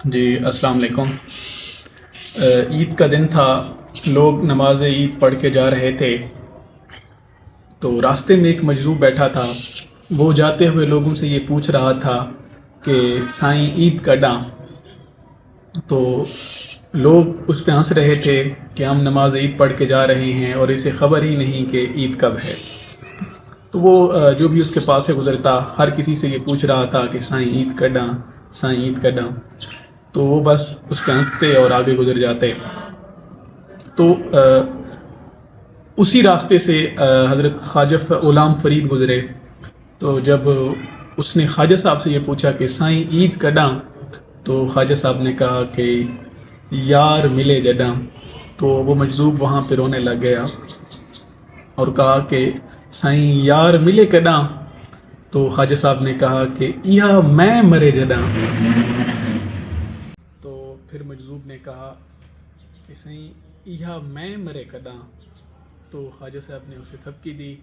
جی السلام علیکم۔ عید کا دن تھا، لوگ نماز عید پڑھ کے جا رہے تھے، تو راستے میں ایک مجذوب بیٹھا تھا۔ وہ جاتے ہوئے لوگوں سے یہ پوچھ رہا تھا کہ سائیں عید کڈاں؟ تو لوگ اس پہ ہنس رہے تھے کہ ہم نماز عید پڑھ کے جا رہے ہیں اور اسے خبر ہی نہیں کہ عید کب ہے۔ تو وہ جو بھی اس کے پاس سے گزرتا ہر کسی سے یہ پوچھ رہا تھا کہ سائیں عید کڈاں، سائیں عید کڈاں؟ تو وہ بس اس پہ ہنستے اور آگے گزر جاتے۔ تو اسی راستے سے حضرت خواجہ غلام فرید گزرے، تو جب اس نے خواجہ صاحب سے یہ پوچھا کہ سائیں عید کڈاں، تو خواجہ صاحب نے کہا کہ یار ملے جڈاں۔ تو وہ مجذوب وہاں پہ رونے لگ گیا اور کہا کہ سائیں یار ملے کڈاں؟ تو خواجہ صاحب نے کہا کہ یا میں مرے جڈاں۔ تو پھر مجذوب نے کہا کہ سائیں یا میں مرے کڈاں؟ تو خواجہ صاحب نے اسے تھپکی دی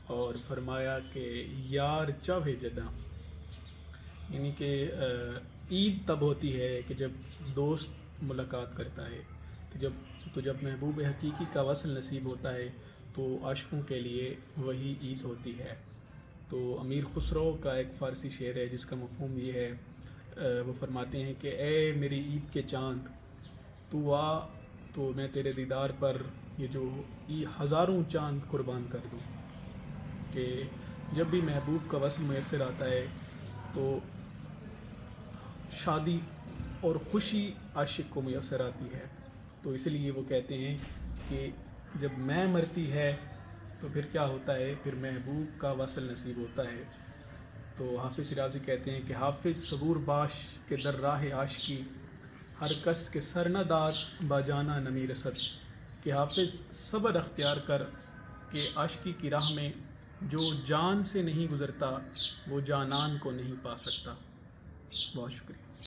اور فرمایا کہ یار چاہے جڈاں، یعنی کہ عید تب ہوتی ہے کہ جب دوست ملاقات کرتا ہے، جب محبوب حقیقی کا وصل نصیب ہوتا ہے تو عاشقوں کے لیے وہی عید ہوتی ہے۔ تو امیر خسرو کا ایک فارسی شعر ہے جس کا مفہوم یہ ہے، وہ فرماتے ہیں کہ اے میری عید کے چاند، تو آ تو میں تیرے دیدار پر یہ جو ہزاروں چاند قربان کر دوں۔ کہ جب بھی محبوب کا وصل میسر آتا ہے تو شادی اور خوشی عاشق کو میسر آتی ہے، تو اس لیے وہ کہتے ہیں کہ جب میں مرتی ہے تو پھر کیا ہوتا ہے، پھر محبوب کا وصل نصیب ہوتا ہے۔ تو حافظ شیرازی کہتے ہیں کہ حافظ صبور باش کے در راہ عاشقی، ہر کس کے سر نہ داد با جانا نمی رسد۔ کہ حافظ صبر اختیار کر کہ عاشقی کی راہ میں جو جان سے نہیں گزرتا وہ جانان کو نہیں پا سکتا۔ بہت شکریہ۔